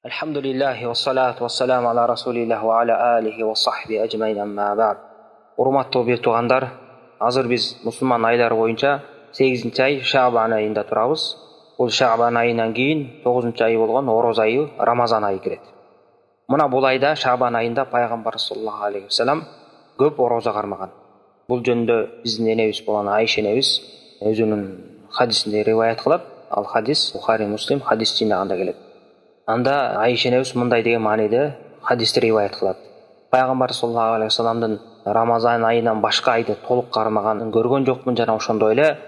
Alhamdulillahi wa salatu wa salam ala rasulillah wa ala alihi wa sahbihi ajmain amma ba'd. Урматтуу бир туугандар, азыр биз мусулман айлары боюнча 8-ай Шаабан айында турабыз. Бул Шаабан айынан кийин 9-ай болгон Ороз айы, Рамазан айы кирет. Мына бул айда Шаабан айында пайгамбар саллаллаху алейхи ва салам көп ороза кармаган. Бул жөнүндө биздин энебиз болгон Айша энебиз өзүнүн хадисинде риваят кылат. Ал хадис Бухари, Муслим хадис жинагында келет. Анда Айша энебиз мындай деген мааниде хадисти риваят кылат. Пайгамбар саллаллаху алейхи ва саламдын Рамазан айынан башка айды толук кармаганын көргөн жокмун, жана ошондой эле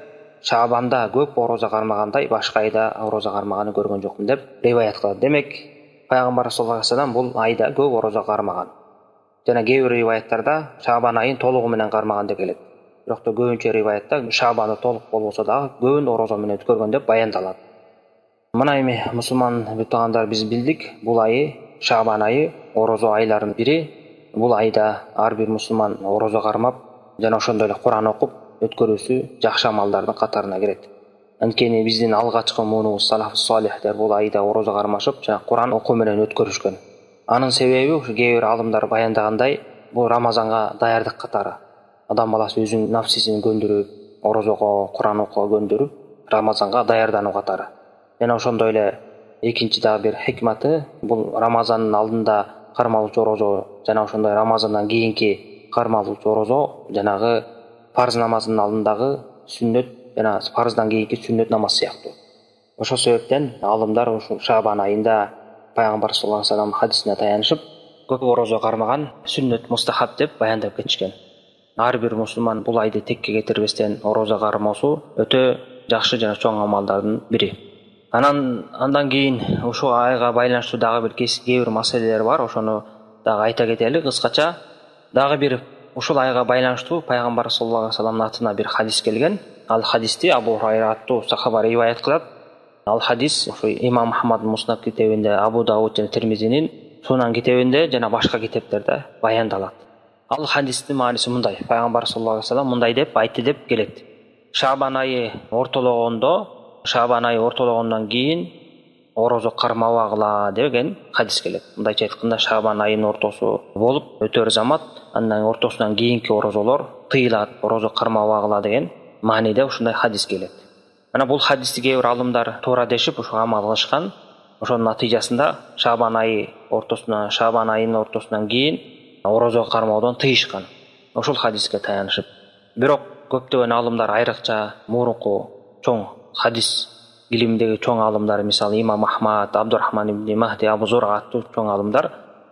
Шаабанда көп ороза кармагандай башка айда ороза кармаганын көргөн жокмун деп риваят кылат. Демек, Пайгамбар саллаллаху алейхи ва салам бул айда көп ороза кармаган. Жана кээ бир риваяттарда Шаабан айын толугу менен кармаган деп келет. Бирок та көбүнчө риваятта Шаабанда толук болбосо дагы көбүн ороза менен өткөргөн деп баяндалат. Мына эми мусулман туугандар, биз билдик, бул айы Шаабан айы орозо айларынын бири. Бул айда ар бир мусулман орозо кармап жана ошондой эле Куран окуп өткөрүүсү жакшы амалдардын катарына кирет. Анткени биздин алгачкы муунубуз салафус салихтер бул айда орозо кармашып жана Куран окуу менен өткөрүшкөн. Анын себеби ушу кээ бир алымдар баяндагандай, бул Рамазанга даярдык катары. Адам баласы өзүнүн нафсисин көндүрүп, орозого, Куран окууга көндүрүп, Рамазанга даярдануу катары. Жана ошондой эле экинчи дагы бир хикматы, бул Рамазандын алдында кармалуучу орозо жана ошондой Рамазандан кийинки кармалуучу орозо жанагы фарз намазынын алдындагы сүннөт жана фарздан кийинки сүннөт намаз сыяктуу. Ошол себептен алымдар ушул Шаабан айында Пайгамбар саллаллаху алейхи ва салам хадисине таянышып көп орозо кармаган сүннөт мустахаб деп баяндап кетишкен. Ар бир мусулман бул айды текке кетирбестен орозо кармоосу өтө жакшы жана чоң амалдардын бири. Андан кийин ушул айга байланыштуу дагы бир кээ бир маселелер бар, ошону дагы айта кетели кыскача. Дагы бир ушул айга байланыштуу Пайгамбар саллаллаху алейхи ва саламдын атына бир хадис келген. Ал хадисти Абу Хурайра аттуу сахаба риваят кылат. Ал хадис ушу Имам Ахмад Муснад китебинде, Абу Дауд жана Тирмизинин Сунан китебинде жана башка китептерде баяндалат. Ал хадистин мааниси мындай: Пайгамбар саллаллаху алейхи ва салам мындай деп айтты деп келет. Шаабан айы ортологондон кийин орозо кармабагыла деген хадис келет. Мындайча айтканда, Шаабан айынын ортосу болуп өтөр замат, андан ортосунан кийинки орозолор тыйылат, орозо кармабагыла деген мааниде ушундай хадис келет. Мына бул хадисти кээ бир алымдар туура дешип ушуга амал кылышкан. Ошонун натыйжасында Шаабан айынын ортосунан кийин орозо кармоодон тыйышкан. Ошол хадиске таянышып. Бирок көптөгөн алымдар, айрыкча мурунку чоң хадис илимдеги чоң алымдар, мисалы Имам Ахмад, Абдурахман ибн Махди, Абу Зурга аттуу чоң алымдар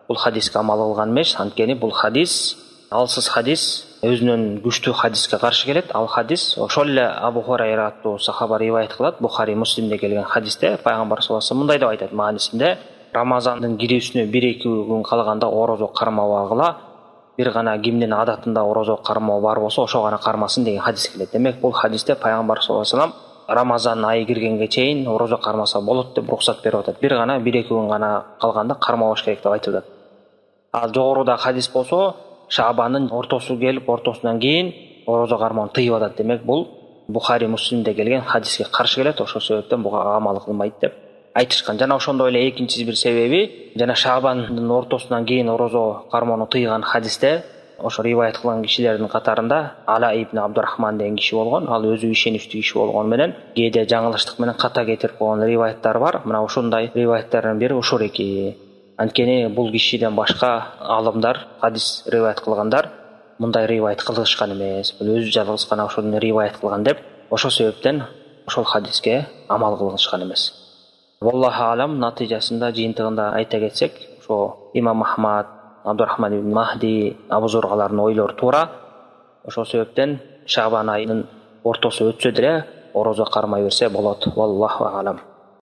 бул хадиске амал кылган эмес. Анткени бул хадис алсыз хадис, өзүнүн күчтүү хадиске каршы келет. Ал хадис ошол эле Абу Хурайра аттуу сахаба риваят кылат. Бухари, Муслимде келген хадисте Пайгамбар саллаллаху алейхи ва салам мындай деп айтат маанисинде: Рамазандын кирүүсүнө 1-2 күн калганда орозо кармабагыла, бир гана кимдин адатында орозо кармоо бар болсо ошо гана кармасын деген хадис келет. Демек, бул хадисте Пайгамбар саллаллаху алейхи ва салам Рамазан айы киргенге чейин орозо кармаса болот деп уруксат берип атат. Бир гана 1-2 күн гана калганда кармабаш керек деп айтып атат. Ал жогоруда хадис болсо Шаабандын ортосу келип, ортосунан кийин орозо кармоону тыйып атат. Демек, бул Бухари, Муслимде келген хадиске каршы келет. Ошол себептен буга амал кылмайт деп айтышкан. Жана ошондой эле экинчи бир себеби, жана Шаабандын ортосунан кийин орозо кармоону тыйган хадисте ошо риваят кылган кишилердин катарында Ала ибн Абдурахман деген киши болгон. Ал өзү ишеничтүү киши болгону менен кээде жаңылыштык менен ката кетирип койгон риваяттар бар. Мына ушундай риваяттардын бири ушул эки. Анткени бул кишиден башка алымдар, хадис риваят кылгандар мындай риваят кылышкан эмес. Бул өзү жалгыз гана ошону риваят кылган деп, ошол себептен ошол хадиске амал кылышкан эмес. Wallahu alam, натыйжасында жыйынтыгында айта кетсек, ошо Имам Ахмад, Абдурахман ибн Махди, Абу Зургалардын ойлору туура. Ошол себептен Шаабан айынын ортосу өтсө деле орозо кармай берсе болот. Wallahu alam.